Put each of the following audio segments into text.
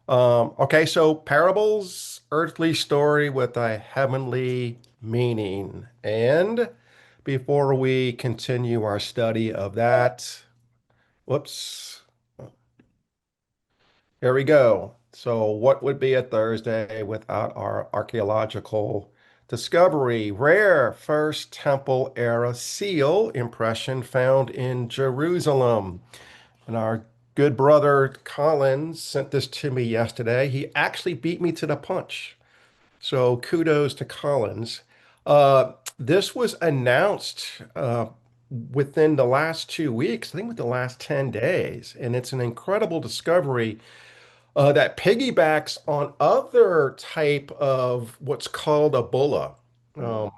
Okay, so parables, earthly story with a heavenly meaning. And before we continue our study of that, whoops, here we go. So, what would be a Thursday without our archaeological discovery? Rare first temple era seal impression found in Jerusalem. And our good brother Collins sent this to me yesterday. He actually beat me to the punch. So kudos to Collins. This was announced within the last 2 weeks, I think with the last 10 days. And it's an incredible discovery that piggybacks on other type of what's called a bulla. Um,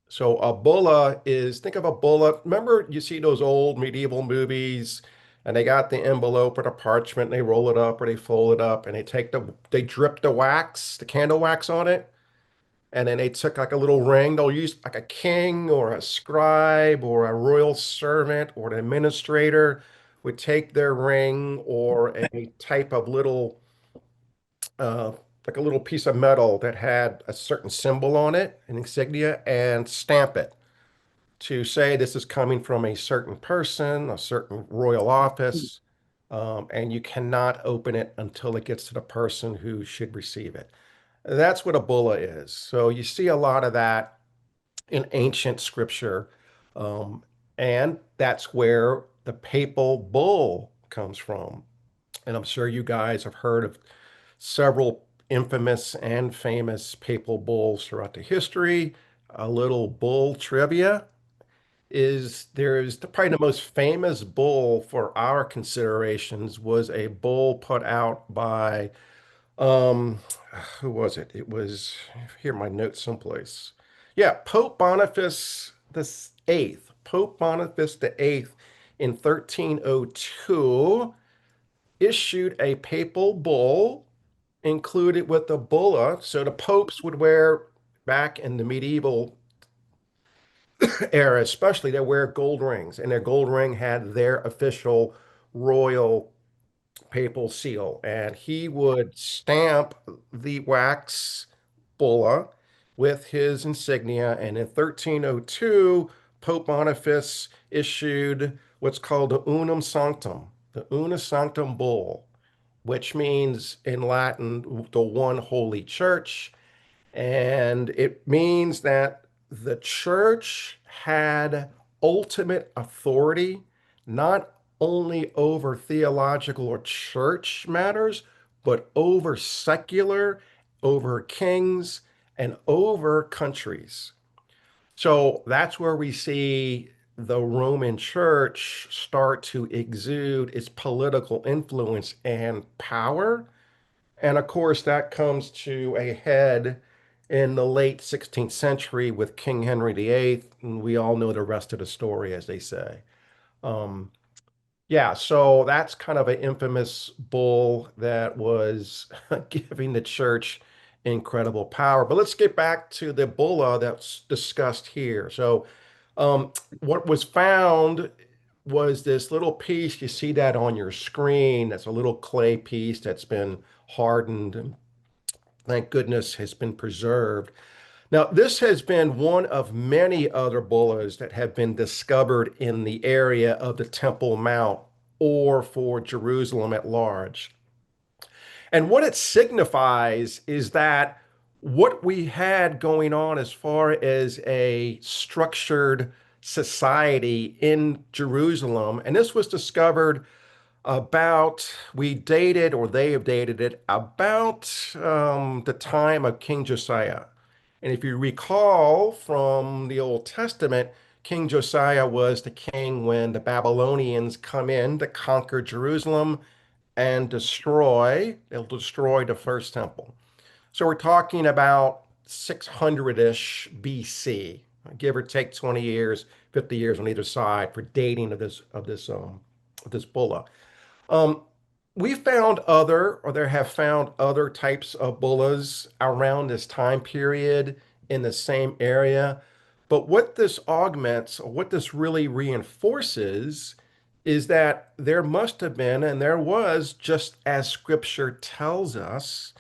so a bulla is, think of a bulla. Remember, you see those old medieval movies, and they got the envelope or the parchment, and they roll it up or they fold it up, and they drip the wax, the candle wax on it, and then they took like a little ring. They'll use like a king or a scribe or a royal servant or an administrator would take their ring or a type of little uh, like a little piece of metal that had a certain symbol on it, an insignia, and stamp it to say this is coming from a certain person, a certain royal office, and you cannot open it until it gets to the person who should receive it. That's what a bulla is. So you see a lot of that in ancient scripture, um, and that's where the papal bull comes from. And I'm sure you guys have heard of several infamous and famous papal bulls throughout the history. A little bull trivia is there's probably the most famous bull for our considerations was a bull put out by um who was it? It was here my notes someplace. Yeah, Pope Boniface the eighth. Pope Boniface the eighth in 1302 issued a papal bull included with the bulla. So the popes would wear back in the medieval era, especially they wear gold rings, and their gold ring had their official royal papal seal. And he would stamp the wax bulla with his insignia. And in 1302, Pope Boniface issued what's called the Unum Sanctum Bull, which means in Latin, the one holy church. And it means that the church had ultimate authority, not only over theological or church matters, but over secular, over kings, and over countries. So that's where we see the Roman church start to exude its political influence and power. And of course, that comes to a head in the late 16th century with King Henry VIII. And we all know the rest of the story, as they say. Um, yeah, so that's kind of an infamous bull that was giving the church incredible power. But let's get back to the bulla that's discussed here. So, what was found was this little piece. You see that on your screen. That's a little clay piece that's been hardened and thank goodness has been preserved. Now, this has been one of many other bullas that have been discovered in the area of the Temple Mount or for Jerusalem at large. And what it signifies is that what we had going on as far as a structured society in Jerusalem, and this was discovered about, we dated, or they have dated it, about the time of King Josiah. And if you recall from the Old Testament, King Josiah was the king when the Babylonians come in to conquer Jerusalem and they'll destroy the first temple. So we're talking about 600-ish BC, give or take 20 years, 50 years on either side for dating of this bulla. Um, we found other, or there have found other types of bullas around this time period in the same area. But what this augments, or what this really reinforces, is that there must have been, and there was, just as scripture tells us,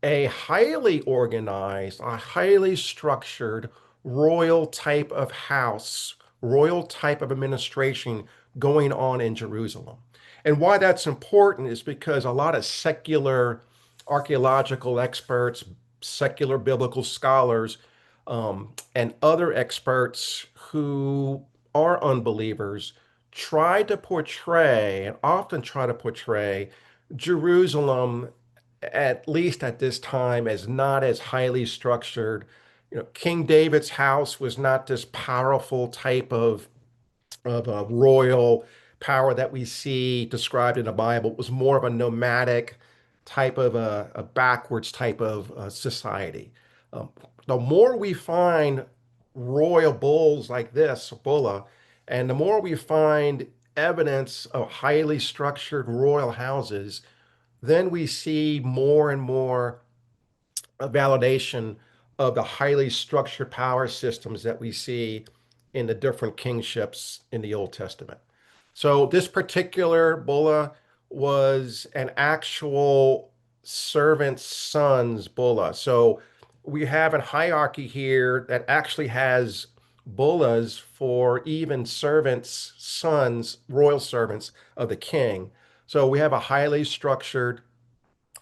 a highly organized, a highly structured royal type of house, royal type of administration going on in Jerusalem. And why that's important is because a lot of secular archaeological experts, secular biblical scholars, and other experts who are unbelievers try to portray, and often try to portray, Jerusalem, at least at this time, as not as highly structured. King David's house was not this powerful type of a royal power that we see described in the Bible. It was more of a nomadic type of a backwards type of society. Um, the more we find royal bulls like this, bulla, and the more we find evidence of highly structured royal houses, then we see more and more a validation of the highly structured power systems that we see in the different kingships in the Old Testament. So this particular bulla was an actual servant's son's bulla. So we have a hierarchy here that actually has bullas for even servants' sons, royal servants of the king. So we have a highly structured,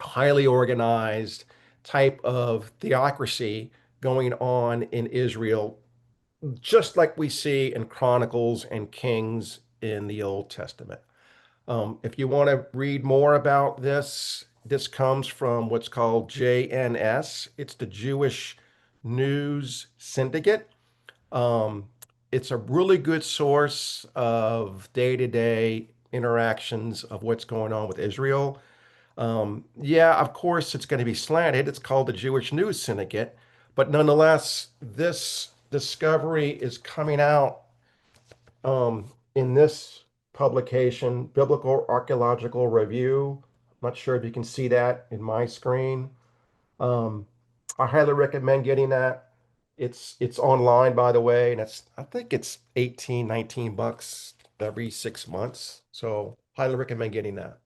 highly organized type of theocracy going on in Israel, just like we see in Chronicles and Kings in the Old Testament. If you want to read more about this, this comes from what's called JNS. It's the Jewish News Syndicate. Um, it's a really good source of day-to-day interactions of what's going on with Israel. Yeah, of course, it's going to be slanted. It's called the Jewish News Syndicate. But nonetheless, this discovery is coming out in this publication, Biblical Archaeological Review. I'm not sure if you can see that in my screen. Um, I highly recommend getting that. It's online, by the way, and I think it's 18, 19 bucks every 6 months. So highly recommend getting that.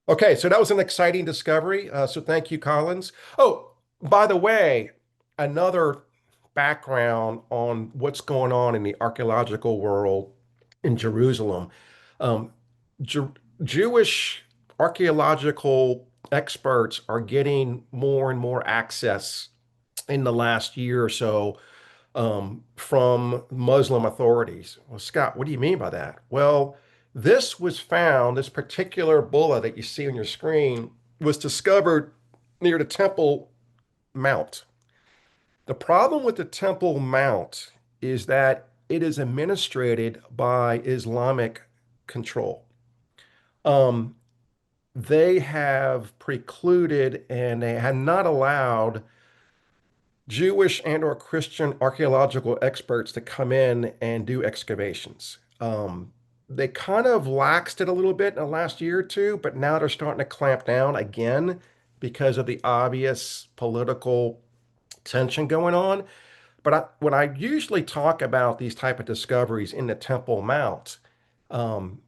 Okay, so that was an exciting discovery. So thank you, Collins. Oh, by the way, another background on what's going on in the archaeological world in Jerusalem. Um, Ju Jewish archaeological experts are getting more and more access in the last year or so from Muslim authorities. Well, Scott, what do you mean by that? Well, this was found, this particular bulla that you see on your screen was discovered near the Temple Mount. The problem with the Temple Mount is that it is administrated by Islamic control. Um, they have precluded and they had not allowed Jewish and or Christian archaeological experts to come in and do excavations. They kind of laxed it a little bit in the last year or two, but now they're starting to clamp down again because of the obvious political tension going on. But when I usually talk about these type of discoveries in the Temple Mount, um,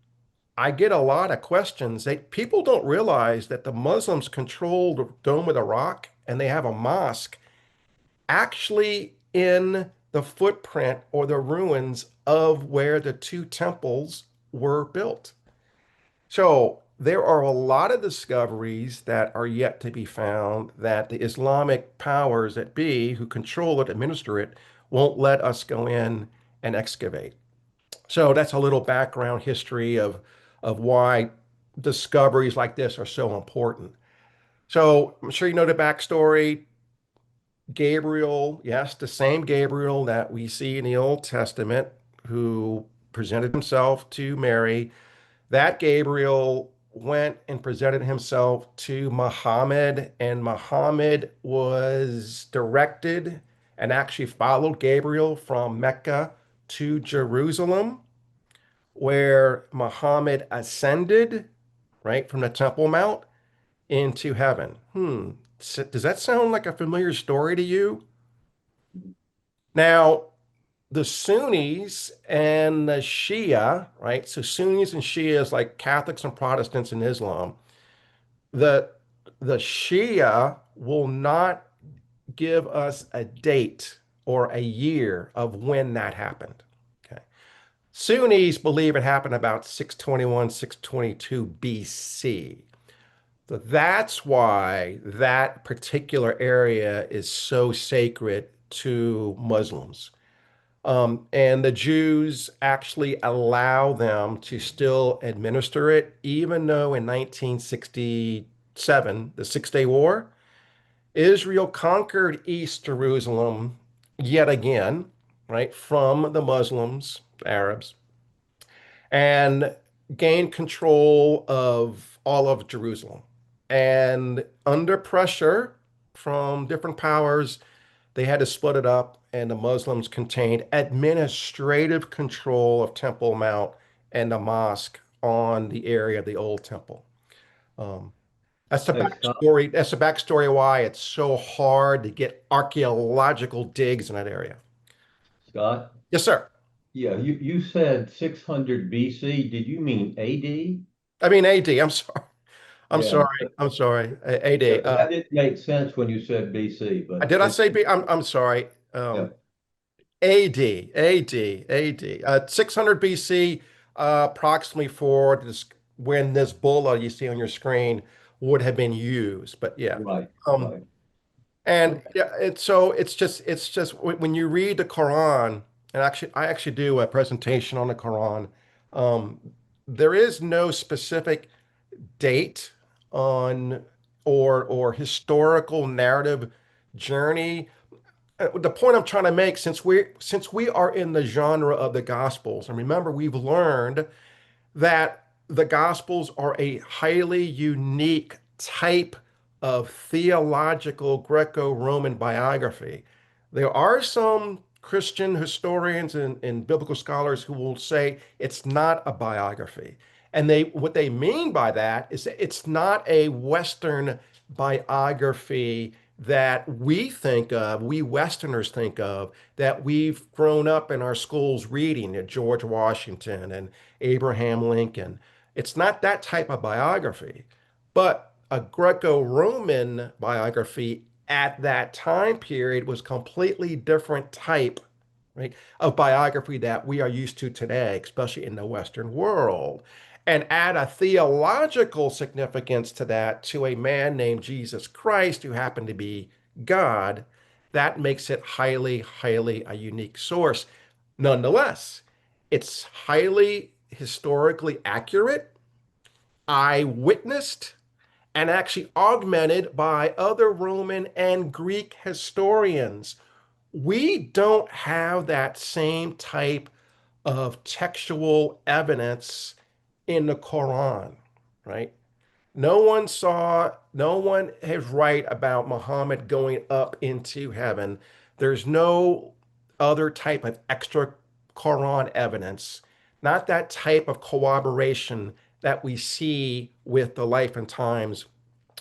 I get a lot of questions. People don't realize that the Muslims control the Dome of the Rock and they have a mosque actually in the footprint or the ruins of where the two temples were built. So there are a lot of discoveries that are yet to be found that the Islamic powers that be, who control it, administer it, won't let us go in and excavate. So that's a little background history of why discoveries like this are so important. So I'm sure you know the backstory. Gabriel, yes, the same Gabriel that we see in the Old Testament who presented himself to Mary, that Gabriel went and presented himself to Muhammad, and Muhammad was directed and actually followed Gabriel from Mecca to Jerusalem, where Muhammad ascended, right, from the Temple Mount into heaven. Does that sound like a familiar story to you? Now, the Sunnis and the Shia, right? So Sunnis and Shias like Catholics and Protestants in Islam, the the Shia will not give us a date or a year of when that happened. Okay. Sunnis believe it happened about 621, 622 BC. So that's why that particular area is so sacred to Muslims. And the Jews actually allow them to still administer it, even though in 1967, the Six-Day War, Israel conquered East Jerusalem yet again, right, from the Muslims, Arabs, and gained control of all of Jerusalem. And under pressure from different powers, they had to split it up, and the Muslims contained administrative control of Temple Mount and the mosque on the area of the old temple. Um, that's the Hey, Scott. backstory. That's the backstory why it's so hard to get archaeological digs in that area. Scott. Yes, sir. Yeah, you said 600 BC. Did you mean AD? I mean AD. I'm sorry. I'm Yeah, sorry. I'm sorry. AD. that didn't make sense when you said BC, but Did I say B? I'm sorry. yeah, AD. AD. AD. 600 BC, approximately for this when this bulla you see on your screen would have been used. But yeah. right, Um, right. And Okay. yeah, it's just when you read the Quran, and actually I actually do a presentation on the Quran. Um, there is no specific date on or historical narrative journey. The point I'm trying to make, since we are in the genre of the Gospels, and remember we've learned that the Gospels are a highly unique type of theological Greco-Roman biography. There are some Christian historians and biblical scholars who will say it's not a biography. And what they mean by that is that it's not a Western biography that we Westerners think of, that we've grown up in our schools reading, George Washington and Abraham Lincoln. It's not that type of biography, but a Greco-Roman biography at that time period was completely different type, right, of biography that we are used to today, especially in the Western world. And add a theological significance to that, to a man named Jesus Christ, who happened to be God, that makes it highly, highly a unique source. Nonetheless, it's highly historically accurate, eyewitnessed, and actually augmented by other Roman and Greek historians. We don't have that same type of textual evidence in the Quran, right? No one has right about Muhammad going up into heaven. There's no other type of extra Quran evidence, not that type of corroboration that we see with the life and times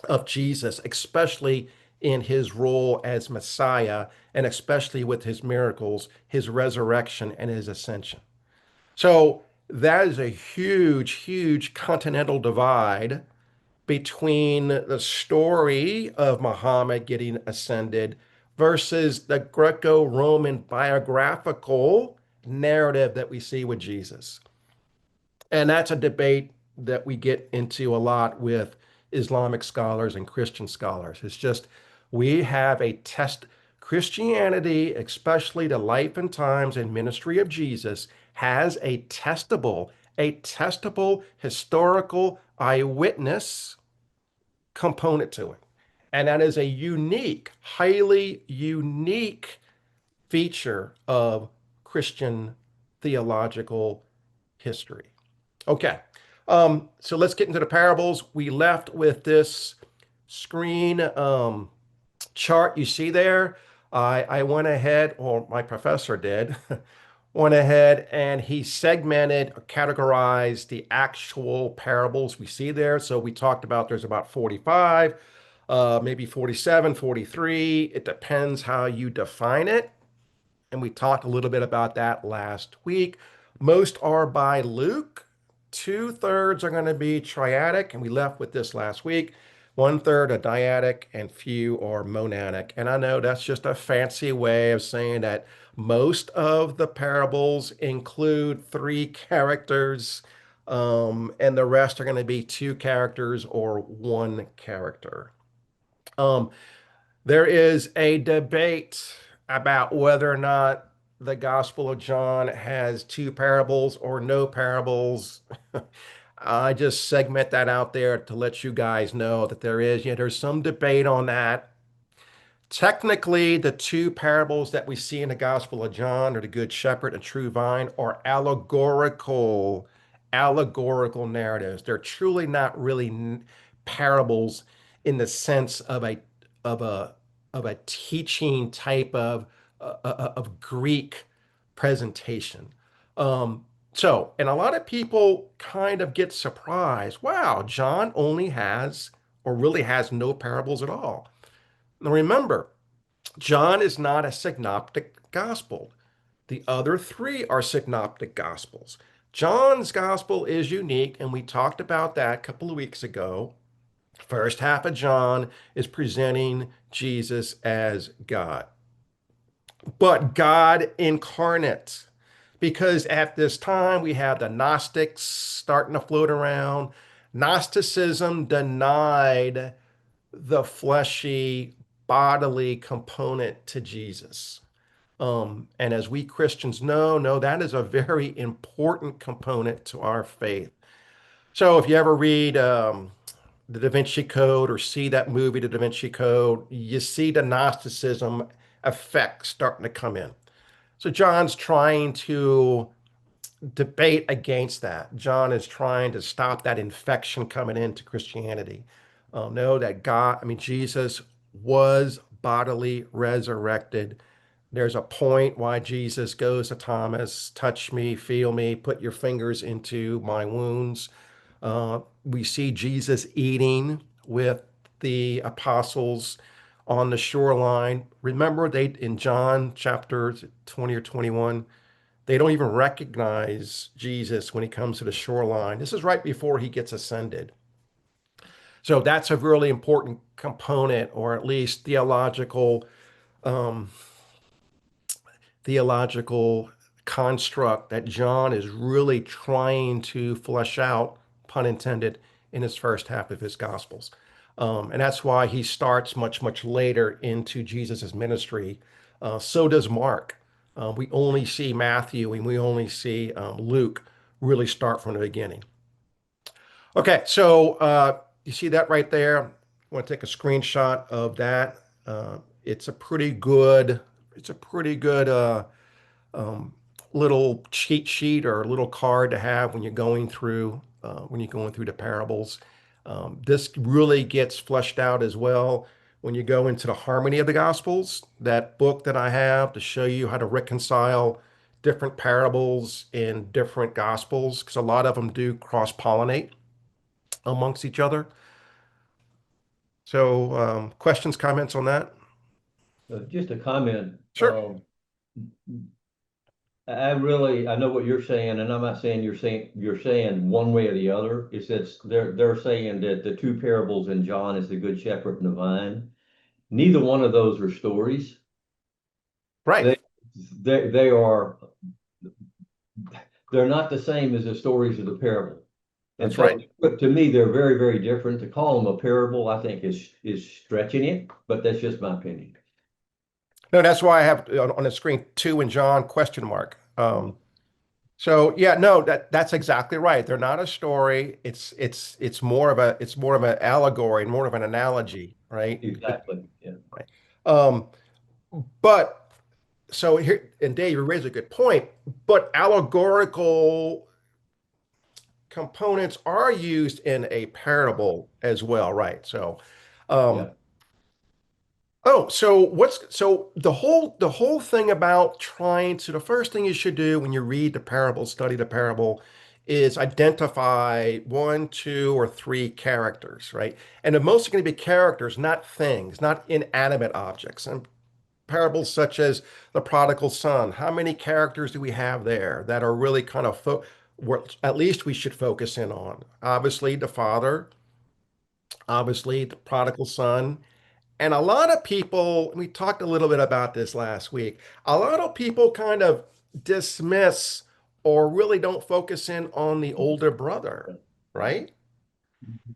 of Jesus, especially in his role as Messiah, and especially with his miracles, his resurrection, and his ascension. So that is a huge, huge continental divide between the story of Muhammad getting ascended versus the Greco-Roman biographical narrative that we see with Jesus. And that's a debate that we get into a lot with Islamic scholars and Christian scholars. It's just we have a test. Christianity, especially the life and times and ministry of Jesus, has a testable historical eyewitness component to it. And that is a unique, highly unique feature of Christian theological history. Okay. So let's get into the parables. We left with this screen chart you see there. I went ahead, or my professor did, went ahead and he segmented, categorized the actual parables we see there. So we talked about there's about 45, maybe 47, 43. It depends how you define it. and we talked a little bit about that last week. Most are by Luke. Two-thirds are going to be triadic, and we left with this last week. One-third are dyadic, and few are monadic. And I know that's just a fancy way of saying that most of the parables include three characters, and the rest are going to be two characters or one character. Um, there is a debate about whether or not the Gospel of John has two parables or no parables. I just segment that out there to let you guys know that there's some debate on that. Technically, the two parables that we see in the Gospel of John, or the Good Shepherd and True Vine, are allegorical narratives. They're truly not really parables in the sense of of a a teaching type of Greek presentation. And a lot of people kind of get surprised. Wow, John only has or really has no parables at all. Now remember, John is not a synoptic gospel. The other three are synoptic gospels. John's gospel is unique, and we talked about that a couple of weeks ago. First half of John is presenting Jesus as God, but God incarnate. Because at this time we have the Gnostics starting to float around. Gnosticism denied the fleshy bodily component to Jesus. And as we Christians know, no, that is a very important component to our faith. So if you ever read the Da Vinci Code or see that movie, The Da Vinci Code, you see the Gnosticism effect starting to come in. So John's trying to debate against that. John is trying to stop that infection coming into Christianity. Know that Jesus was bodily resurrected. There's a point why Jesus goes to Thomas, touch me, feel me, put your fingers into my wounds. We see Jesus eating with the apostles on the shoreline. Remember, they in John chapter 20 or 21, they don't even recognize Jesus when he comes to the shoreline. This is right before he gets ascended. So that's a really important component, or at least um, theological construct that John is really trying to flesh out, pun intended, in his first half of his Gospels. And that's why he starts much, much later into Jesus's ministry. So does Mark. We only see Matthew and we only see Luke really start from the beginning. Okay, so you see that right there? I want to take a screenshot of that. It's a pretty good, it's a pretty good um, little cheat sheet or a little card to have when you're going through the parables. This really gets fleshed out as well when you go into the Harmony of the Gospels, that book that I have to show you how to reconcile different parables in different Gospels, because a lot of them do cross-pollinate amongst each other. So, questions, comments on that? Just a comment. Sure. I know what you're saying, and I'm not saying you're saying one way or the other. It's that they're saying that the two parables in John is the good shepherd and the vine. Neither one of those are stories. Right. They they are they're not the same as the stories of the parable. And That's so right. but to me, they're very, very different. To call them a parable, I think is stretching it, but that's just my opinion. No, that's why I have on the screen two in John question mark. So yeah, no, that's exactly right. They're not a story. It's more of an allegory, more of an analogy, right? Exactly. Yeah. Right. Um, but so here, and Dave, you raise a good point. But allegorical components are used in a parable as well, right? So, um, Yeah. oh, so the whole thing about trying to the first thing you should do when you read the parable, study the parable, is identify one, two, or three characters, right? And the most are going to be characters, not things, not inanimate objects. And parables such as the prodigal son, how many characters do we have there that are really kind of at least we should focus in on? Obviously, the father, obviously, the prodigal son. And a lot of people, we talked a little bit about this last week, a lot of people kind of dismiss or really don't focus in on the older brother, right?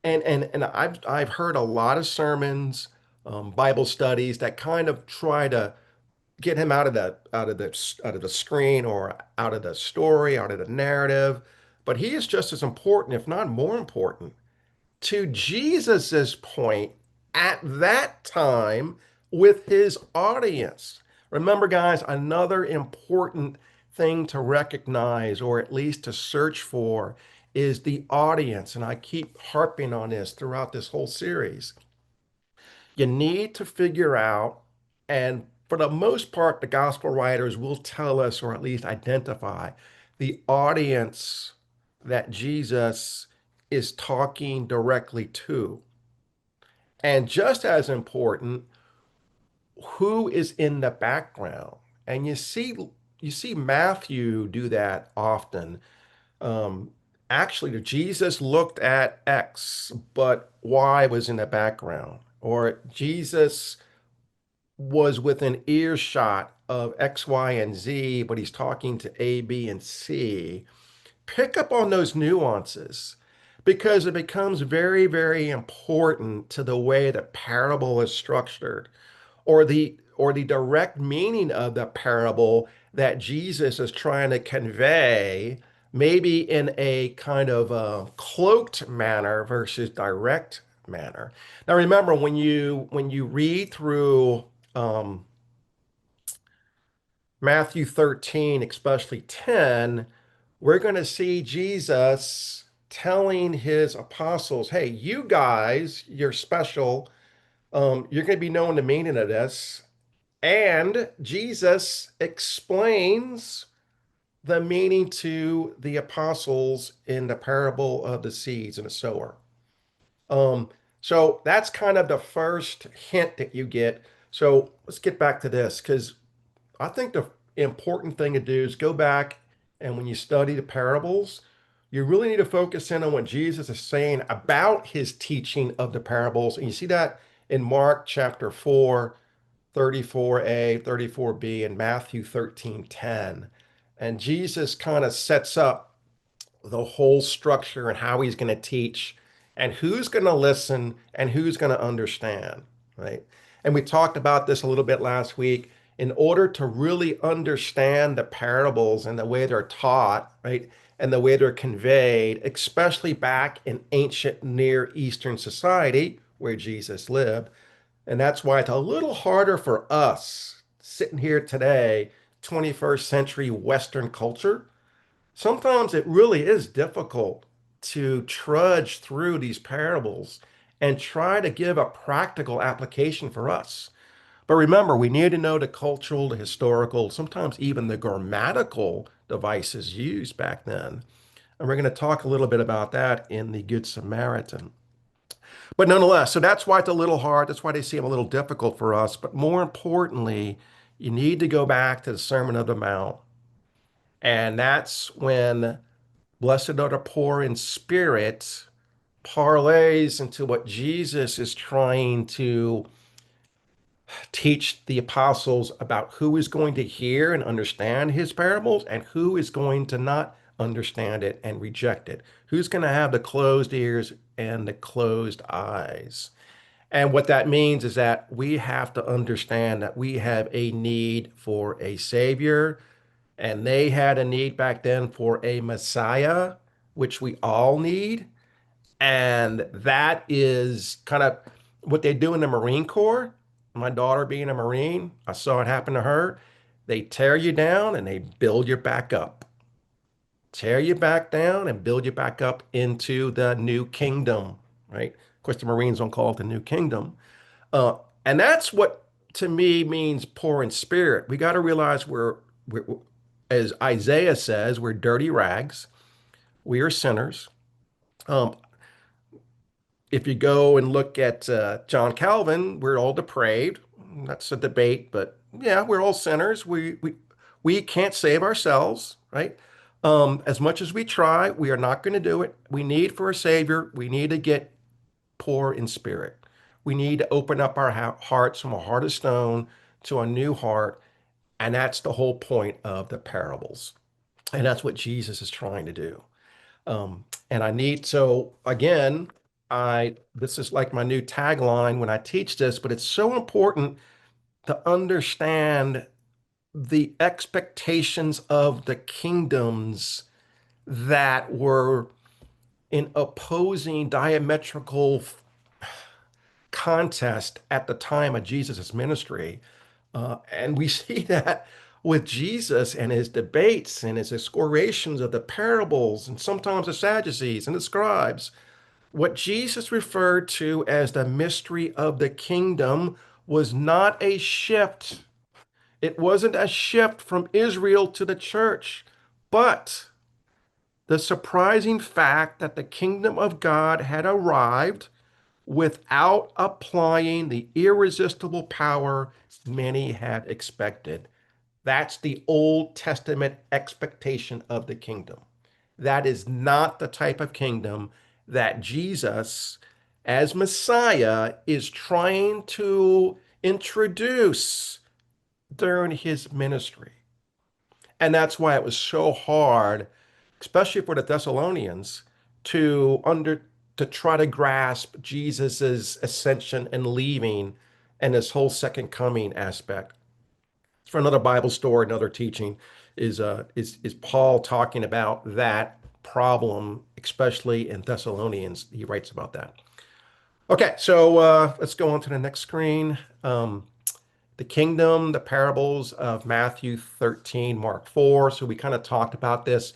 And I've heard a lot of sermons, Bible studies that kind of try to get him out of the screen or out of the story, out of the narrative. But he is just as important, if not more important, to Jesus's point at that time with his audience. Remember, guys, another important thing to recognize or at least to search for is the audience. And I keep harping on this throughout this whole series. You need to figure out, and for the most part, the gospel writers will tell us or at least identify the audience that Jesus is talking directly to. And just as important, who is in the background. And you see Matthew do that often. Um, Actually, Jesus looked at X, but Y was in the background. Or Jesus was within earshot of X, Y, and Z, but he's talking to A, B, and C. Pick up on those nuances because it becomes very, very important to the way the parable is structured or the direct meaning of the parable that Jesus is trying to convey, maybe in a kind of a cloaked manner versus direct manner. Now remember when you read through um, Matthew 13, especially 10, we're going to see Jesus telling his apostles, hey, you guys, you're special. You're going to be knowing the meaning of this. And Jesus explains the meaning to the apostles in the parable of the seeds and the sower. Um, so that's kind of the first hint that you get. So let's get back to this because I think the important thing to do is go back and when you study the parables, you really need to focus in on what Jesus is saying about his teaching of the parables. And you see that in Mark chapter 4, 34a, 34b, and Matthew 13:10. And Jesus kind of sets up the whole structure and how he's going to teach and who's going to listen and who's going to understand, right? And we talked about this a little bit last week. In order to really understand the parables and the way they're taught, right, and the way they're conveyed, especially back in ancient Near Eastern society where Jesus lived, and that's why it's a little harder for us sitting here today, 21st century Western culture. Sometimes it really is difficult to trudge through these parables and try to give a practical application for us. But remember, we need to know the cultural, the historical, sometimes even the grammatical devices used back then. And we're going to talk a little bit about that in the Good Samaritan. But nonetheless, so that's why it's a little hard. That's why they seem a little difficult for us. But more importantly, you need to go back to the Sermon of the Mount. And that's when blessed are the poor in spirit parlays into what Jesus is trying to teach the apostles about who is going to hear and understand his parables and who is going to not understand it and reject it. Who's going to have the closed ears and the closed eyes. And what that means is that we have to understand that we have a need for a savior, and they had a need back then for a Messiah, which we all need. And that is kind of what they do in the Marine Corps. My daughter being a Marine, I saw it happen to her. They tear you down and they build you back up. Tear you back down and build you back up into the new kingdom, right? Of course, the Marines don't call it the new kingdom. Uh, and that's what to me means poor in spirit. We got to realize we're, as Isaiah says, we're dirty rags. We are sinners. Um, if you go and look at John Calvin, we're all depraved. That's a debate, but yeah, we're all sinners. We can't save ourselves, right? As much as we try, we are not going to do it. We need for a savior. We need to get poor in spirit. We need to open up our hearts from a heart of stone to a new heart, and that's the whole point of the parables. And that's what Jesus is trying to do. And I need, so again, this is like my new tagline when I teach this, but it's so important to understand the expectations of the kingdoms that were in opposing diametrical contest at the time of Jesus' ministry. And we see that with Jesus and his debates and his excoriations of the parables and sometimes the Sadducees and the scribes. What Jesus referred to as the mystery of the kingdom was not a shift. It wasn't a shift from Israel to the church, but the surprising fact that the kingdom of God had arrived without applying the irresistible power many had expected. That's the Old Testament expectation of the kingdom. That is not the type of kingdom that Jesus, as Messiah, is trying to introduce during his ministry. And that's why it was so hard, especially for the Thessalonians, to under to try to grasp Jesus's ascension and leaving and this whole second coming aspect. For another Bible story, another teaching is Paul talking about that problem, especially in Thessalonians. He writes about that. Okay, so let's go on to the next screen. The kingdom, the parables of Matthew 13, Mark 4. So we kind of talked about this.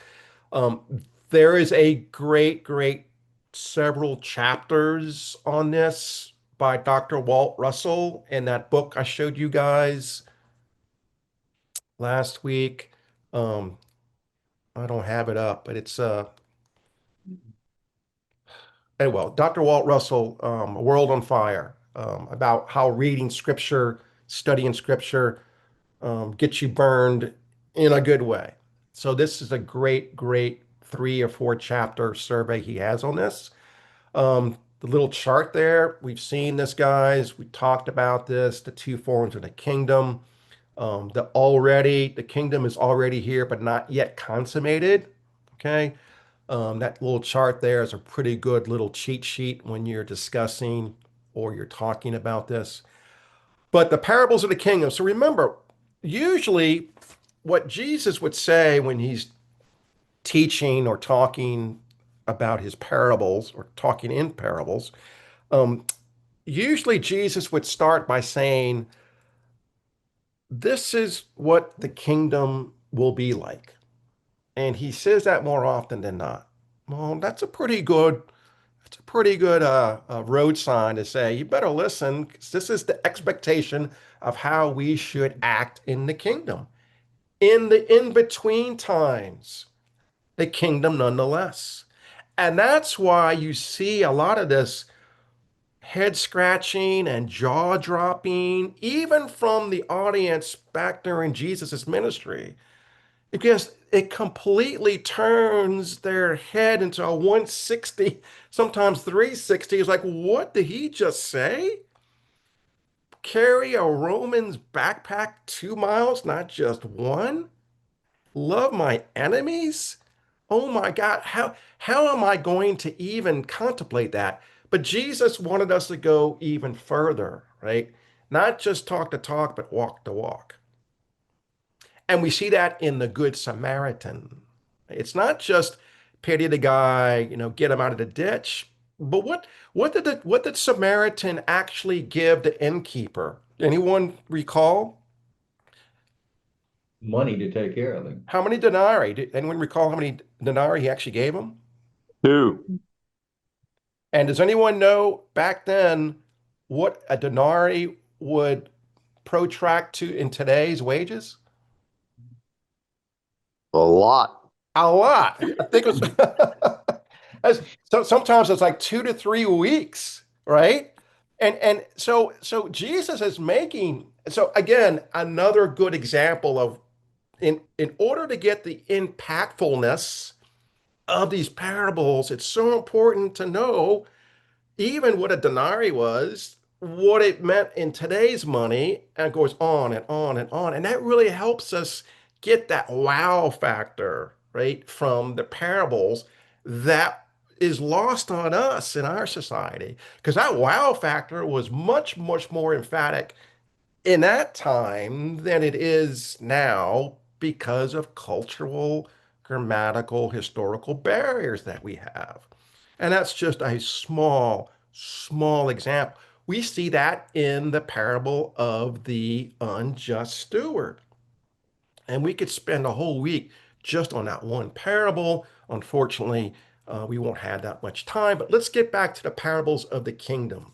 Um, there is a great several chapters on this by Dr. Walt Russell in that book I showed you guys last week. Um, I don't have it up, but it's well, Dr. Walt Russell, A World on Fire, about how reading scripture, studying scripture, gets you burned in a good way. So this is a great 3 or 4 chapter survey he has on this. The little chart there, we've seen this, guys. We talked about this, the two forms of the kingdom. The kingdom is already here, but not yet consummated. Okay. That little chart there is a pretty good little cheat sheet when you're discussing or you're talking about this. But the parables of the kingdom. So remember, usually what Jesus would say when he's teaching or talking about his parables or talking in parables, um, usually Jesus would start by saying, this is what the kingdom will be like. And he says that more often than not. Well, that's a pretty good road sign to say, you better listen, 'cause this is the expectation of how we should act in the kingdom. In the in-between times, the kingdom nonetheless. And that's why you see a lot of this head scratching and jaw dropping, even from the audience back during Jesus's ministry, because it completely turns their head into a 160, sometimes 360. It's like, what did he just say? Carry a Roman's backpack 2 miles, not just one? Love my enemies? Oh my God, how am I going to even contemplate that? But Jesus wanted us to go even further, right? Not just talk the talk, but walk the walk. And we see that in the Good Samaritan. It's not just pity the guy, get him out of the ditch. But what did Samaritan actually give the innkeeper? Anyone recall? Money to take care of him. How many denarii? Did anyone recall how many denarii he actually gave him? Two. And does anyone know back then what a denarii would protract to in today's wages? A lot. A lot. I think it was so sometimes it's like 2 to 3 weeks, right? And so Jesus is making, so again, another good example of in order to get the impactfulness of these parables, it's so important to know even what a denarii was, what it meant in today's money, and it goes on and on and on. And that really helps us get that wow factor, right, from the parables that is lost on us in our society. Because that wow factor was much, much more emphatic in that time than it is now because of cultural, grammatical, historical barriers that we have. And that's just a small, small example. We see that in the parable of the unjust steward. And we could spend a whole week just on that one parable. Unfortunately, we won't have that much time, but let's get back to the parables of the kingdom.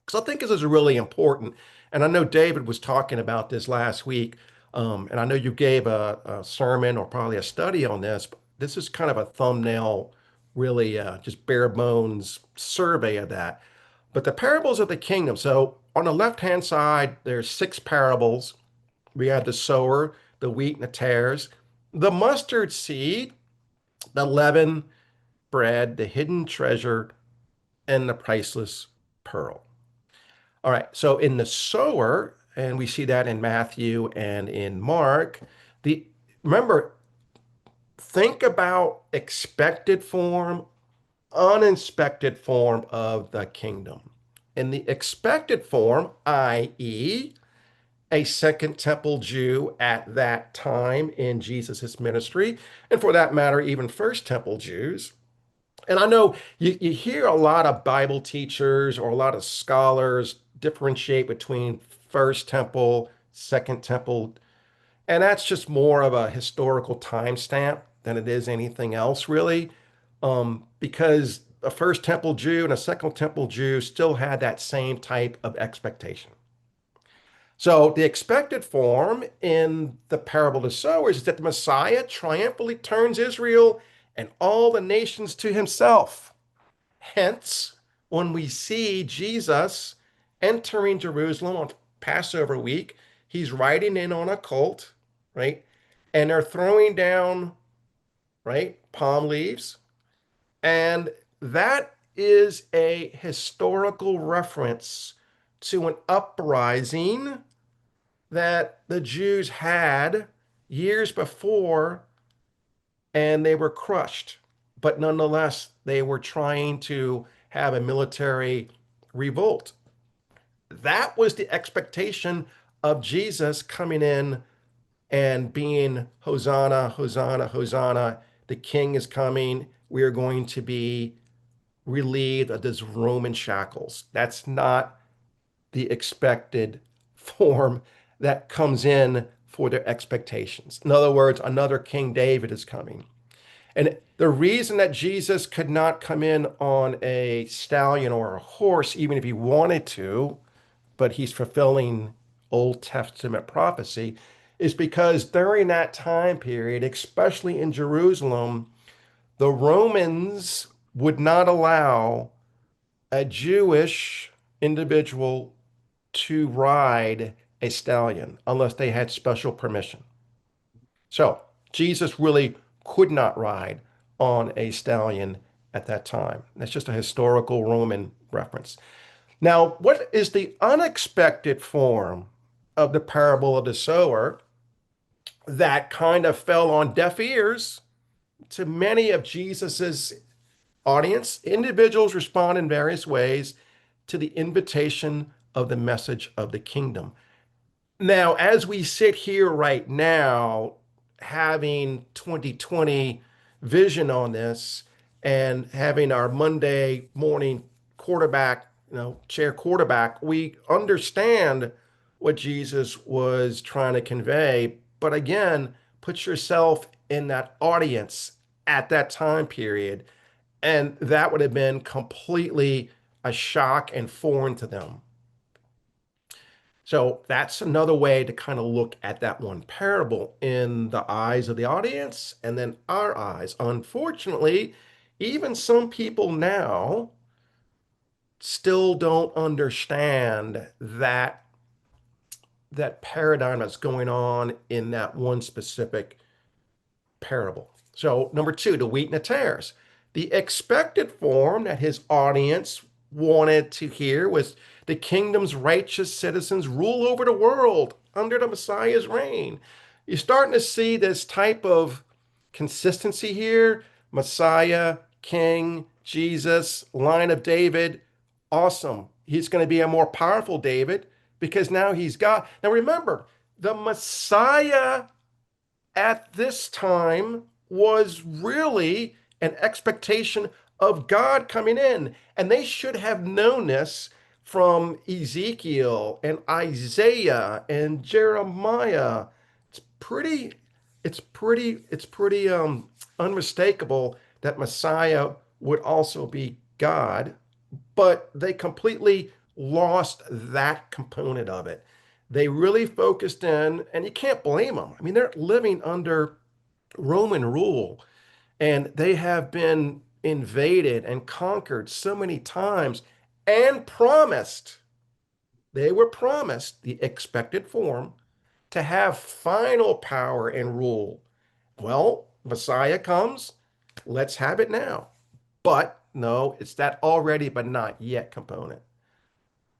Because I think this is really important. And I know David was talking about this last week. And I know you gave a sermon or probably a study on this. But this is kind of a thumbnail, really just bare bones survey of that. But the parables of the kingdom. So on the left-hand side, there's six parables. We have the sower, the wheat and the tares, the mustard seed, the leaven bread, the hidden treasure, and the priceless pearl. All right, so in the sower, and we see that in Matthew and in Mark, the remember, think about expected form, uninspected form of the kingdom. In the expected form, i.e., a second temple Jew at that time in Jesus's ministry, and for that matter, even first temple Jews. And I know you hear a lot of Bible teachers or a lot of scholars differentiate between first temple, second temple, and that's just more of a historical timestamp than it is anything else, really. Because a first temple Jew and a second temple Jew still had that same type of expectation. So the expected form in the parable of the sowers is that the Messiah triumphantly turns Israel and all the nations to himself. Hence, when we see Jesus entering Jerusalem on Passover week, he's riding in on a colt, right? And they're throwing down, right, palm leaves. And that is a historical reference to an uprising that the Jews had years before, and they were crushed. But nonetheless, they were trying to have a military revolt. That was the expectation of Jesus coming in and being Hosanna, Hosanna, Hosanna. The king is coming. We are going to be relieved of this Roman shackles. That's not the expected form that comes in for their expectations. In other words, another King David is coming. And the reason that Jesus could not come in on a stallion or a horse, even if he wanted to, but he's fulfilling Old Testament prophecy, is because during that time period, especially in Jerusalem, the Romans would not allow a Jewish individual to ride a stallion unless they had special permission. So Jesus really could not ride on a stallion at that time. That's just a historical Roman reference. Now, what is the unexpected form of the parable of the sower that kind of fell on deaf ears to many of Jesus's audience? Individuals respond in various ways to the invitation of the message of the kingdom. Now, as we sit here right now, having 2020 vision on this and having our Monday morning quarterback, chair quarterback, we understand what Jesus was trying to convey. But again, put yourself in that audience at that time period, and that would have been completely a shock and foreign to them. So that's another way to kind of look at that one parable in the eyes of the audience and then our eyes. Unfortunately, even some people now still don't understand that paradigm that's going on in that one specific parable. So, number two, the wheat and the tares. The expected form that his audience wanted to hear was the kingdom's righteous citizens rule over the world under the Messiah's reign. You're starting to see this type of consistency here. Messiah, King, Jesus, line of David. Awesome. He's going to be a more powerful David because now he's God. Now remember, the Messiah at this time was really an expectation of God coming in. And they should have known this from Ezekiel and Isaiah and Jeremiah. It's pretty, it's pretty unmistakable that Messiah would also be God, but they completely lost that component of it. They really focused in, and you can't blame them. I mean, they're living under Roman rule, and they have been invaded and conquered so many times and promised, they were promised the expected form to have final power and rule. Well, Messiah comes, let's have it now. But no, it's that already but not yet component.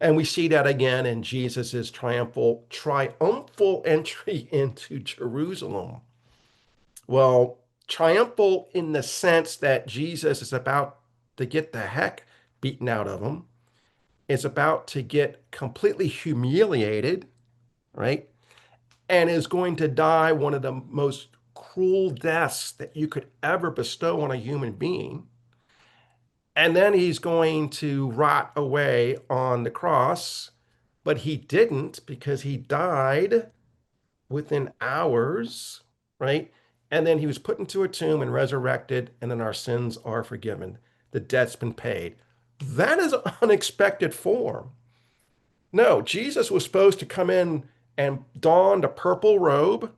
And we see that again in Jesus's triumphal entry into Jerusalem. Well, triumphal in the sense that Jesus is about to get the heck beaten out of him, is about to get completely humiliated, right? And is going to die one of the most cruel deaths that you could ever bestow on a human being. And then he's going to rot away on the cross, but he didn't because he died within hours, right? And then he was put into a tomb and resurrected, and then our sins are forgiven. The debt's been paid. That is an unexpected form. No, Jesus was supposed to come in and don the purple robe,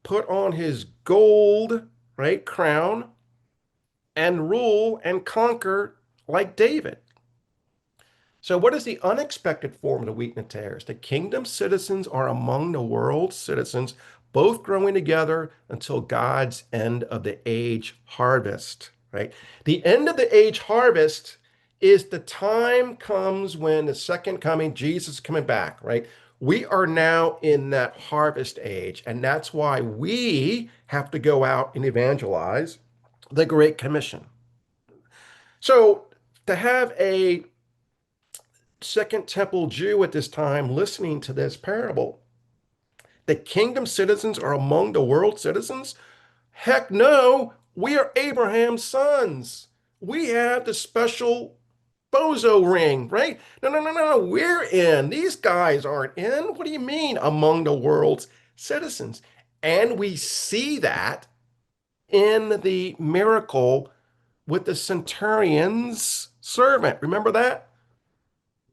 put on his gold, right, crown, and rule and conquer like David. So, what is the unexpected form of the wheat and the tares? The kingdom citizens are among the world's citizens, both growing together until God's end of the age harvest, right? The end of the age harvest is the time comes when the second coming, Jesus is coming back, right? We are now in that harvest age, and that's why we have to go out and evangelize the Great Commission. So, to have a Second Temple Jew at this time listening to this parable, the kingdom citizens are among the world citizens? Heck no, we are Abraham's sons. We have the special bozo ring, right? No, no, no, no, no, we're in. These guys aren't in. What do you mean among the world's citizens? And we see that in the miracle with the centurion's servant. Remember that?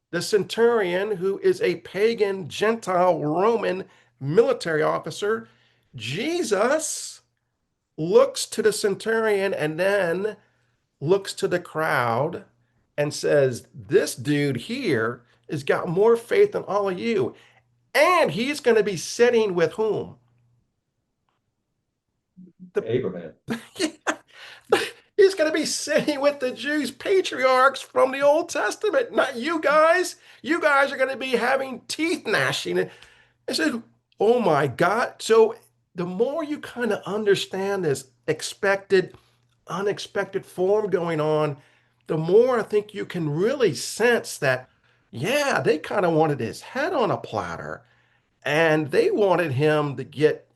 The centurion, who is a pagan Gentile Roman military officer, Jesus looks to the centurion and then looks to the crowd and says, this dude here has got more faith than all of you. And he's going to be sitting with whom? The Abraham. He's going to be sitting with the Jews patriarchs from the Old Testament, not you guys. You guys are going to be having teeth gnashing. I said, oh my God. So the more you kind of understand this expected, unexpected form going on, the more I think you can really sense that, yeah, they kind of wanted his head on a platter and they wanted him to get,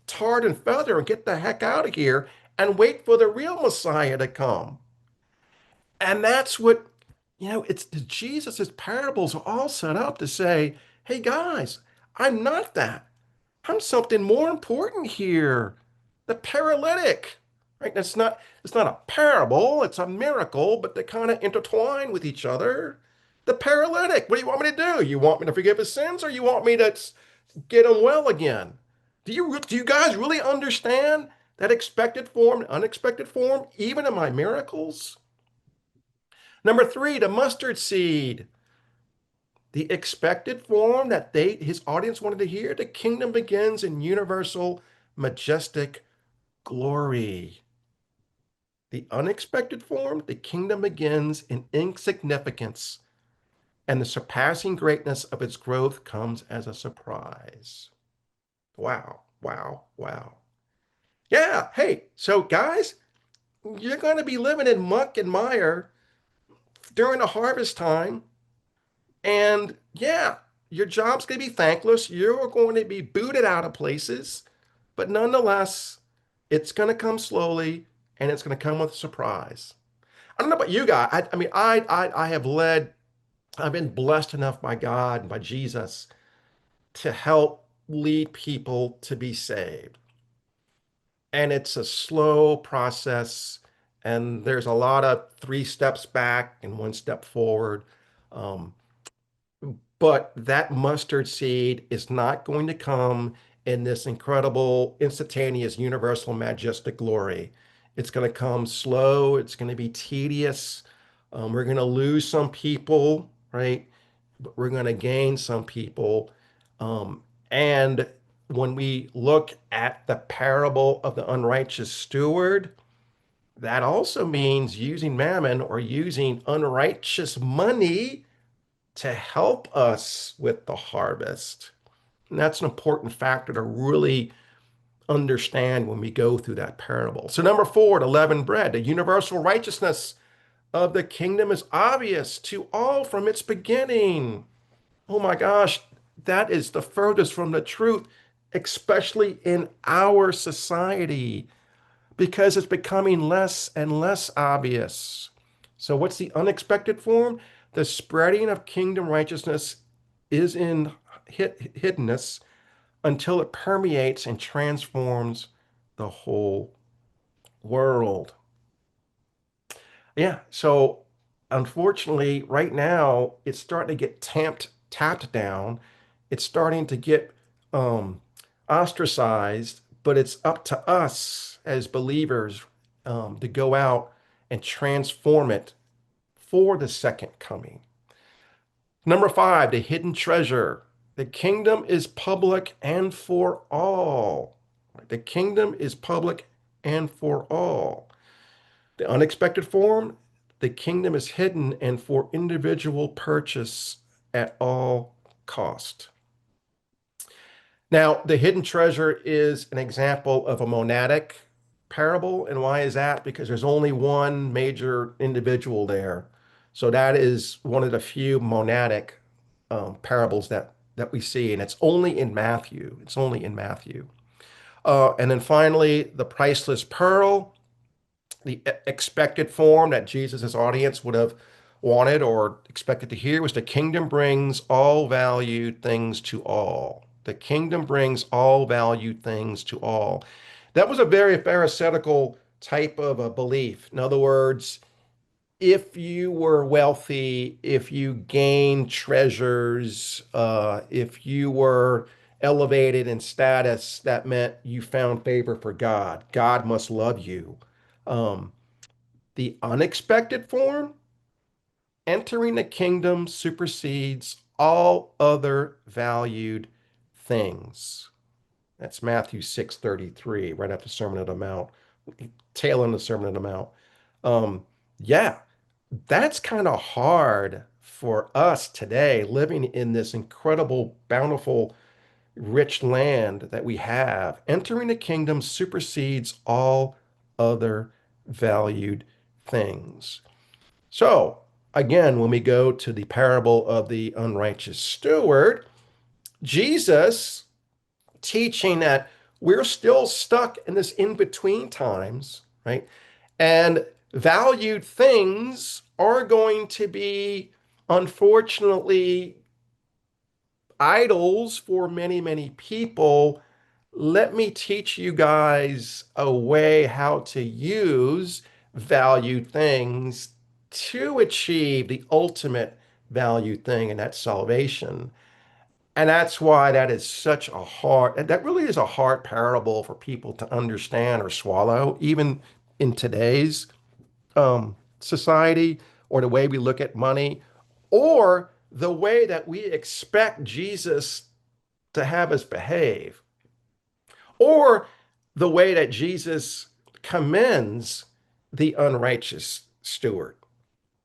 tarred and feather and get the heck out of here and wait for the real Messiah to come. And that's what, it's Jesus's parables are all set up to say, hey guys, I'm not that. I'm something more important here. The paralytic, right? It's not a parable, it's a miracle, but they kind of intertwine with each other. The paralytic, what do you want me to do? You want me to forgive his sins or you want me to get him well again? Do you guys really understand that expected form, unexpected form, even in my miracles? Number three, the mustard seed, the expected form that his audience wanted to hear. The kingdom begins in universal, majestic glory. The unexpected form, the kingdom begins in insignificance, and the surpassing greatness of its growth comes as a surprise. Wow, wow, wow. Yeah, hey, so guys, you're going to be living in muck and mire during the harvest time. And yeah, your job's going to be thankless. You're going to be booted out of places. But nonetheless, it's going to come slowly and it's going to come with a surprise. I don't know about you guys. I mean, I have led, I've been blessed enough by God and by Jesus to help lead people to be saved. And it's a slow process. And there's a lot of three steps back and one step forward. Um, but that mustard seed is not going to come in this incredible, instantaneous, universal, majestic glory. It's going to come slow. It's going to be tedious. We're going to lose some people, right? But we're going to gain some people. Um, and when we look at the parable of the unrighteous steward, that also means using mammon or using unrighteous money to help us with the harvest. And that's an important factor to really understand when we go through that parable. So, number four, the leavened bread, the universal righteousness of the kingdom is obvious to all from its beginning. Oh my gosh, that is the furthest from the truth, especially in our society, because it's becoming less and less obvious. So, what's the unexpected form? The spreading of kingdom righteousness is in hiddenness until it permeates and transforms the whole world. Yeah, so unfortunately, right now, it's starting to get tapped down. It's starting to get um, ostracized, but it's up to us as believers to go out and transform it for the second coming. Number five, the hidden treasure. The kingdom is public and for all. The kingdom is public and for all. The unexpected form, the kingdom is hidden and for individual purchase at all cost. Now, the hidden treasure is an example of a monadic parable. And why is that? Because there's only one major individual there. So that is one of the few monadic parables that we see, and it's only in Matthew. It's only in Matthew. And then finally, the priceless pearl, the expected form that Jesus's audience would have wanted or expected to hear was the kingdom brings all valued things to all. The kingdom brings all valued things to all. That was a very pharisaical type of a belief. In other words, if you were wealthy, if you gained treasures, if you were elevated in status, that meant you found favor for God. God must love you. Um, the unexpected form, entering the kingdom supersedes all other valued things. That's Matthew 6:33, right after the Sermon on the Mount, tail end of the Sermon on the Mount. Yeah, that's kind of hard for us today, living in this incredible, bountiful, rich land that we have. Entering the kingdom supersedes all other valued things. So, again, when we go to the parable of the unrighteous steward, Jesus teaching that we're still stuck in this in-between times, right? And valued things are going to be, unfortunately, idols for many, many people. Let me teach you guys a way how to use valued things to achieve the ultimate valued thing, and that's salvation. And that's why that is such a hard, that really is a hard parable for people to understand or swallow, even in today's society. or the way we look at money, or the way that we expect Jesus to have us behave, or the way that Jesus commends the unrighteous steward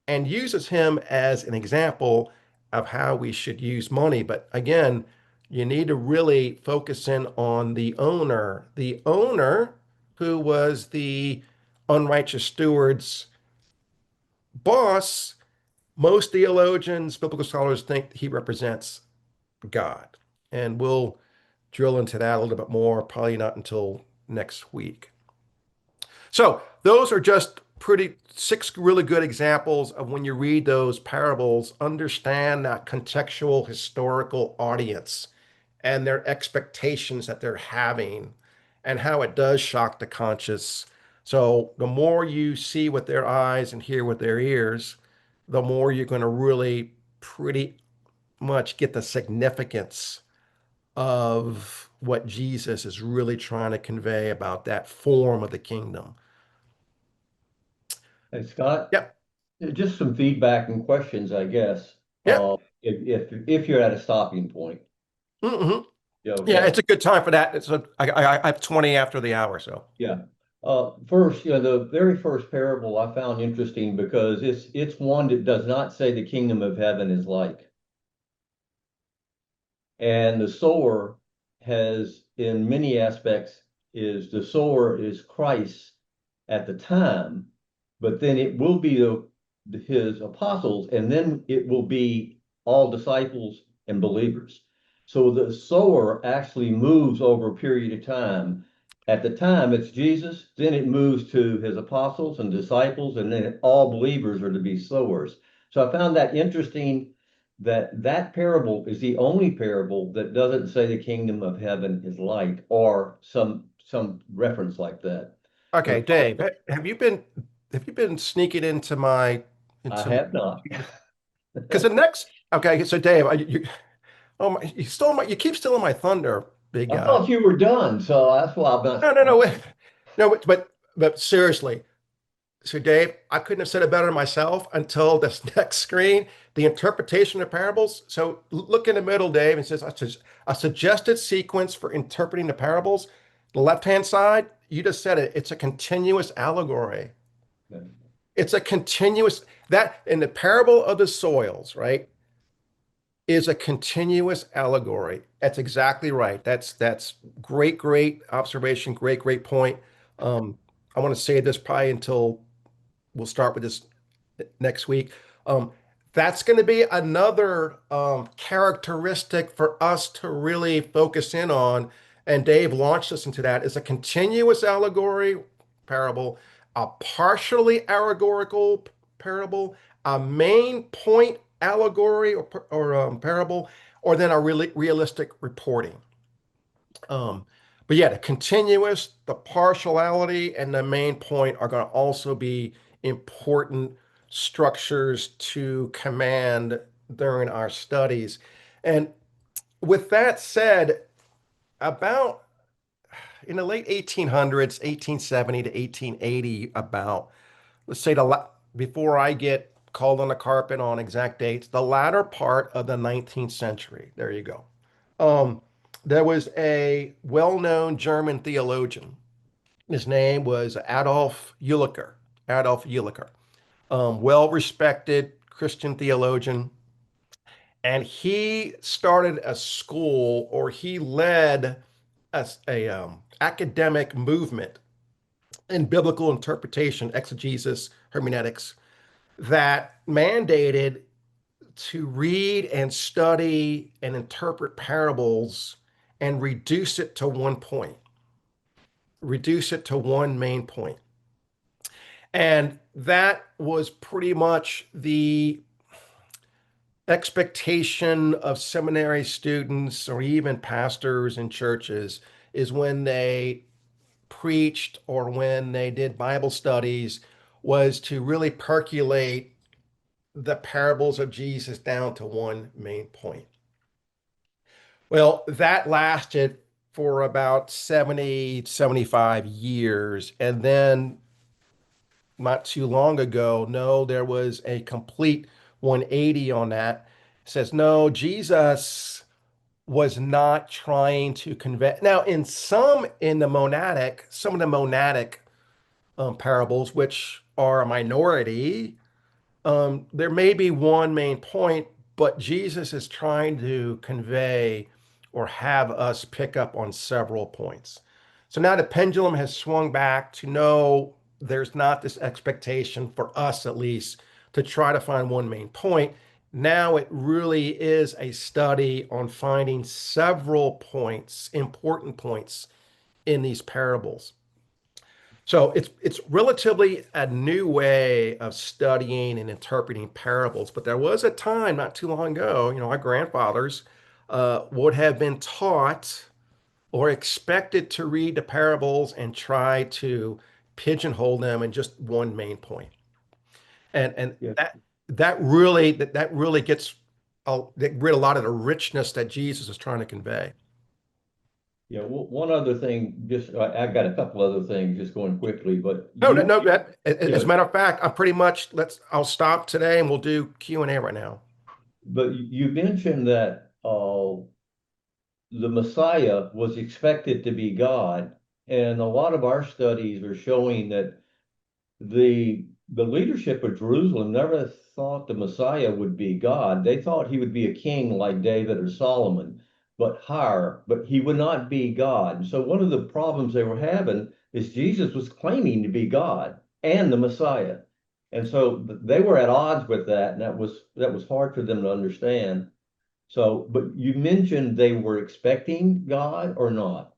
and uses him as an example of how we should use money. But again, you need to really focus in on the owner who was the unrighteous steward's boss. Most theologians, biblical scholars think he represents God. And we'll drill into that a little bit more, probably not until next week. So those are just pretty six really good examples of when you read those parables, understand that contextual historical audience and their expectations that they're having and how it does shock the conscious. So the more you see with their eyes and hear with their ears, the more you're going to really pretty much get the significance of what Jesus is really trying to convey about that form of the kingdom. Hey, Scott, Yep. just some feedback and questions, I guess. Yep. If you're at a stopping point, Hmm. yeah, Yeah, okay, it's a good time for that. I have 20 after the hour, so. yeah. First, the very first parable I found interesting because it's one that does not say the kingdom of heaven is like. And the sower has, in many aspects, is the sower is Christ at the time, but then it will be his apostles, and then it will be all disciples and believers. So the sower actually moves over a period of time. At the time, it's Jesus, then it moves to his apostles and disciples, and then all believers are to be sowers. So I found that interesting that that parable is the only parable that doesn't say the kingdom of heaven is like, or some reference like that. Okay, The Dave, have you been sneaking into my I into have not. because the next okay, so Dave, oh my, you keep stealing my thunder, big I guy. thought you were done, so that's why I'm No, no, no, not. wait. No, but seriously, so, Dave, I couldn't have said it better myself until this next screen. The interpretation of parables. So, look in the middle, Dave, and says a suggested sequence for interpreting the parables. The left-hand side, you just said it. It's a continuous allegory. It's a continuous that in the parable of the soils, right, is a continuous allegory. That's exactly right. That's great observation. Great point. Um, I want to say this probably until we'll start with this next week. Um, that's going to be another characteristic for us to really focus in on. And Dave launched us into that is a continuous allegory parable, a partially allegorical parable, a main point allegory or parable, or then a really realistic reporting. Um, but yeah, the continuous, the partiality, and the main point are going to also be important structures to command during our studies. And with that said, about in the late 1800s, 1870 to 1880, about, let's say, before I get called on the carpet on exact dates, the latter part of the 19th century. There you go. Um, there was a well-known German theologian. His name was Adolf Ulicker. Adolf Ulicker, well-respected Christian theologian, and he started a school, or he led a academic movement in biblical interpretation, exegesis, hermeneutics, that mandated to read and study and interpret parables and reduce it to one main point. And that was pretty much the expectation of seminary students or even pastors in churches is when they preached or when they did Bible studies was to really percolate the parables of Jesus down to one main point. Well, that lasted for about 70, 75 years. And then not too long ago. No, there was a complete 180 on that. It says, no, Jesus was not trying to convey. Now, some of the monadic parables, which are a minority, there may be one main point, but Jesus is trying to convey or have us pick up on several points. So now the pendulum has swung back to no, there's not this expectation for us, at least, to try to find one main point. Now it really is a study on finding several points, important points in these parables. So it's relatively a new way of studying and interpreting parables. But there was a time not too long ago, our grandfathers would have been taught or expected to read the parables and try to pigeonhole them in just one main point. And Yeah. that really gets rid a lot of the richness that Jesus is trying to convey. Yeah, one other thing, just I've got a couple other things just going quickly, but No, no, no. As yeah, a matter of fact, I'm pretty much I'll stop today and we'll do Q&A right now. but you mentioned that the Messiah was expected to be God, and a lot of our studies are showing that the leadership of Jerusalem never thought the Messiah would be God. They thought he would be a king like David or Solomon, but higher, but he would not be God. And so one of the problems they were having is Jesus was claiming to be God and the Messiah. And so they were at odds with that, and that was hard for them to understand. So, but you mentioned they were expecting God or not?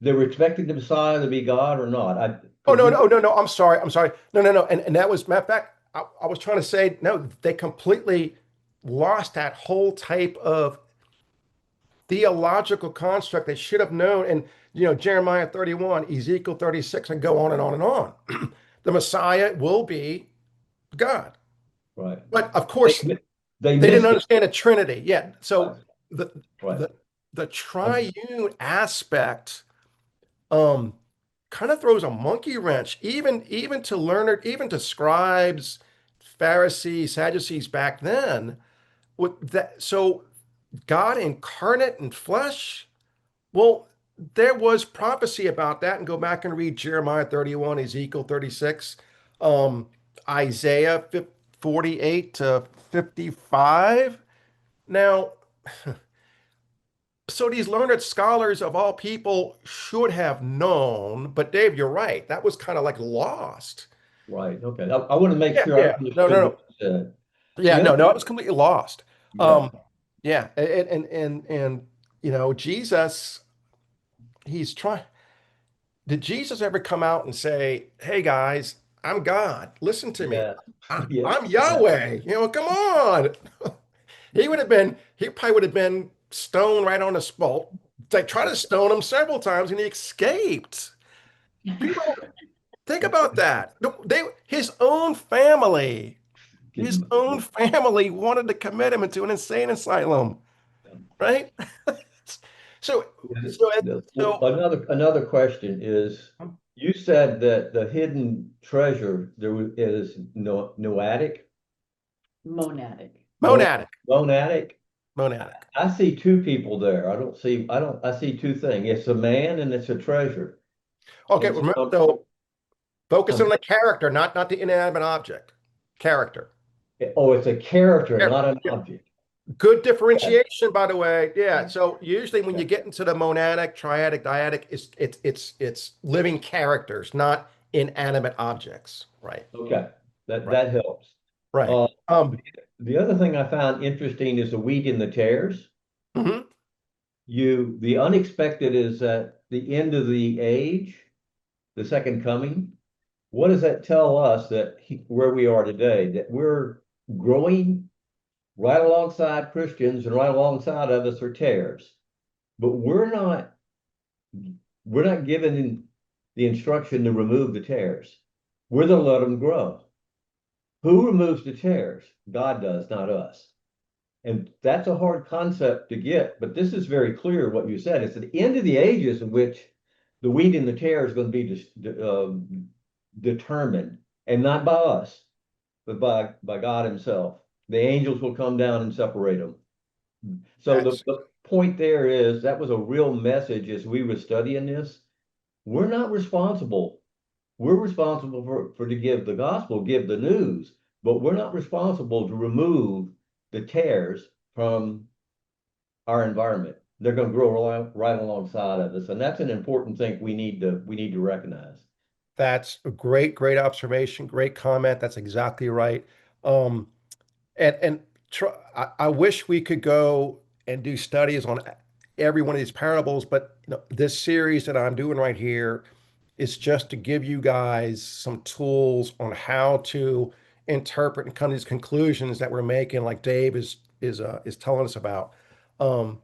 They were expecting the Messiah to be God or not? I Oh could no, you? no, no, no. I'm sorry. I'm sorry. No, no, no. And that was matter of fact, I was trying to say, no, they completely lost that whole type of theological construct they should have known. And Jeremiah 31, Ezekiel 36, and go on and on and on. The Messiah will be God. Right. But of They, course, they they didn't missed it. understand a Trinity. Yeah. Right. So the Right. the the Um, triune aspect um kind of throws a monkey wrench, even to learned, even to scribes, Pharisees, Sadducees back then. With that, so God incarnate in flesh. Well, there was prophecy about that, and go back and read Jeremiah 31, Ezekiel 36, um, Isaiah 48 to 55. Now, so these learned scholars of all people should have known, but Dave, you're right. That was kind of like lost. right. Okay. I want to make Yeah, sure I yeah. No, understood no, what no. you said. Yeah, The other, no, it was completely lost. yeah, Um, yeah, and Jesus, he's trying. Did Jesus ever come out and say, "Hey guys, I'm God. Listen to me. yeah, yeah, I'm yeah, Yahweh." Come on. He probably would have been stoned right on the spot. They tried to stone him several times and he escaped. People, think about that. His Getting- own family wanted to commit him into an insane asylum, right? So, so, Well, so, another question is, you said that the hidden treasure is no, noetic, Monadic. mo, monadic, monadic. monadic. I see two people there. I see two things. It's a man and it's a treasure. Okay, And so remember, so focus I'm, on the character, not the inanimate object. Character. oh, it's a character, Yeah, not an yeah. object. Good Okay. differentiation, by the way. Yeah. Yeah. So usually when you Okay. get into the monadic, triadic, dyadic, it's living characters, not inanimate objects. Right. Okay. That Right. that helps. Right. Uh, the other thing I found interesting is the wheat and the tares. Mhm. The unexpected is at the end of the age, the second coming. What does that tell us where we are today? That we're growing right alongside Christians and right alongside of us are tares, but we're not given the instruction to remove the tares. We're to let them grow. Who removes the tares? God does, not us. And that's a hard concept to get, but this is very clear what you said. It's at the end of the ages in which the wheat and the tare is going to be determined. and not by us, but by God himself. The angels will come down and separate them. So That's the point there is that was a real message as we were studying this. We're not responsible. We're responsible for to give the gospel, give the news, but we're not responsible to remove the tares from our environment. They're going to grow right alongside of us, and that's an important thing we need to recognize. that's a great observation, great comment. That's exactly right. Um, and I wish we could go and do studies on every one of these parables, but this series that I'm doing right here is just to give you guys some tools on how to interpret and come to these conclusions that we're making, like Dave is telling us about. Um,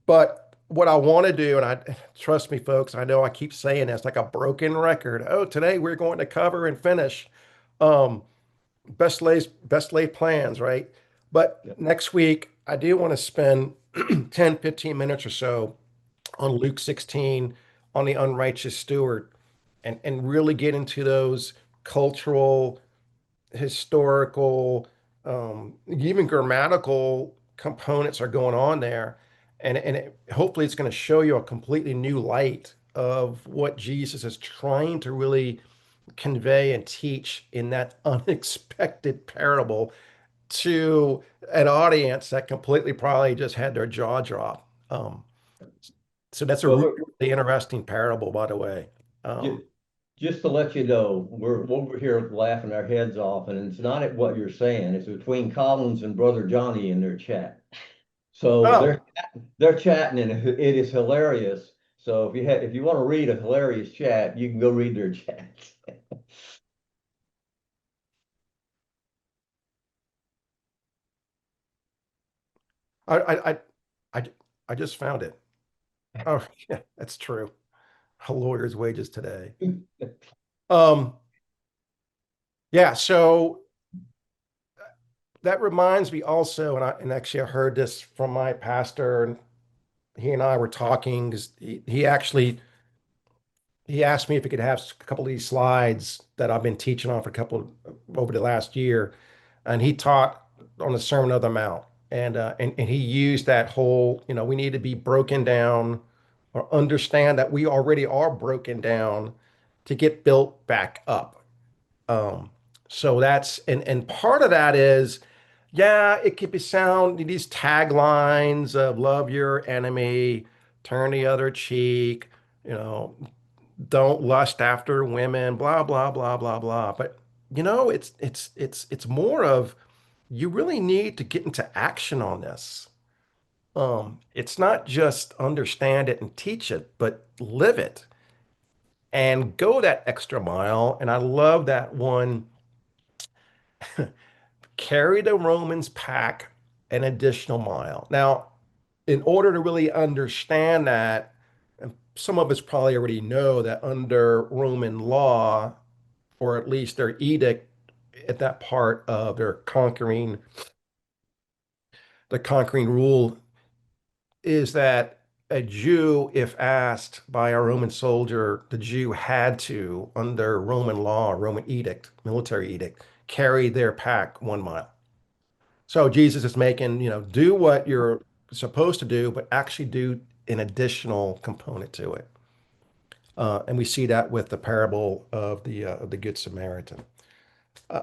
but what I want to do, and I trust me, folks, I know I keep saying this like a broken record. Oh, today we're going to cover and finish. Um, best laid plans, right? But Yep. next week, I do want to spend 10, 15 minutes or so on Luke 16 on the unrighteous steward and really get into those cultural, historical, even grammatical components are going on there. Hopefully it's going to show you a completely new light of what Jesus is trying to really convey and teach in that unexpected parable to an audience that completely probably just had their jaw drop. So that's a Well, really interesting parable, by the way. Um, ju- just to let you know, we're over here laughing our heads off, and it's not at what you're saying. It's between Collins and Brother Johnny in their chat. So oh, they're chatting, and it is hilarious. So if you want to read a hilarious chat, you can go read their chat. I, I, I, I, I just found it. Oh, yeah, that's true. A lawyer's wages today. Um, yeah, so that reminds me also, and actually I heard this from my pastor, and he and I were talking because he asked me if he could have a couple of these slides that I've been teaching on for a couple over the last year, and he taught on the Sermon on the Mount, and he used that whole, we need to be broken down or understand that we already are broken down to get built back up. Um, so that's and part of that is, yeah, it could be sound these taglines of love your enemy, turn the other cheek, you know, don't lust after women, blah blah blah blah blah. But it's more of you really need to get into action on this. It's not just understand it and teach it, but live it and go that extra mile. And I love that one, carry the Romans pack an additional mile. Now, in order to really understand that, and some of us probably already know that under Roman law, or at least their edict at that part of their the conquering rule is that a Jew, if asked by a Roman soldier, the Jew had to, under Roman law, Roman edict, military edict, carry their pack 1 mile. So Jesus is making, do what you're supposed to do, but actually do an additional component to it. And we see that with the parable of the Good Samaritan.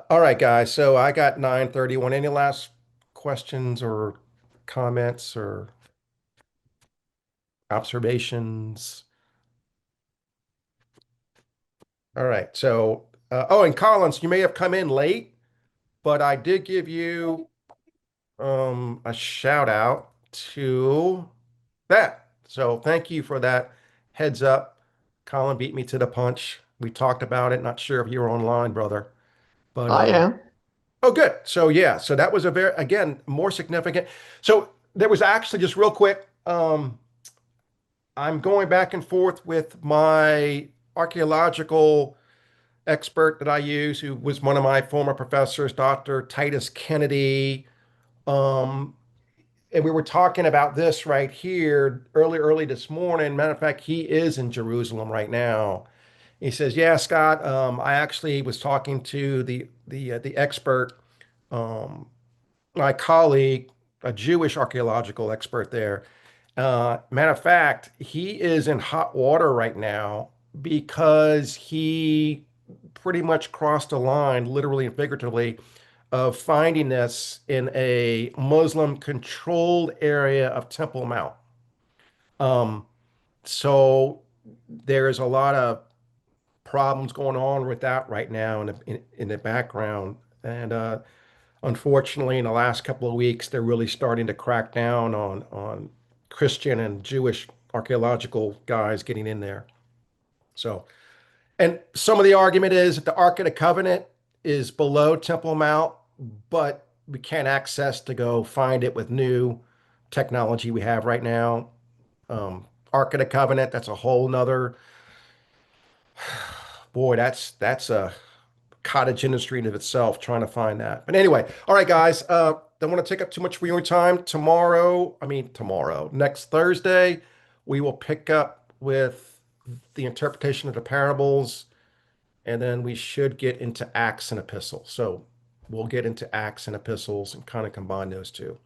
All right, guys. So I got 9:31. Any last questions or comments or observations? All right. So, oh, and Collins, you may have come in late, but I did give you a shout out to that. So thank you for that heads up. Colin beat me to the punch. We talked about it. Not sure if you were online, brother, but I am. oh, good. So yeah, so that was a very, again, more significant. So there was actually just real quick. I'm going back and forth with my archaeological expert that I use, who was one of my former professors, Dr. Titus Kennedy. Um, and we were talking about this right here early this morning. Matter of fact, he is in Jerusalem right now. He says, "Yeah, Scott, I actually was talking to the expert, um, my colleague, a Jewish archaeological expert there. Matter of fact, he is in hot water right now because he pretty much crossed a line, literally and figuratively, of finding this in a Muslim controlled area of Temple Mount. Um, so there's a lot of problems going on with that right now in the background. And unfortunately, in the last couple of weeks, they're really starting to crack down on Christian and Jewish archaeological guys getting in there. So, and some of the argument is that the Ark of the Covenant is below Temple Mount, but we can't access to go find it with new technology we have right now. Ark of the Covenant, that's a whole nother, boy, that's a cottage industry in of itself trying to find that. But anyway, all right, guys, don't want to take up too much of your time. Tomorrow, next Thursday, we will pick up with the interpretation of the parables, and then we should get into Acts and epistles. So we'll get into Acts and epistles and kind of combine those two.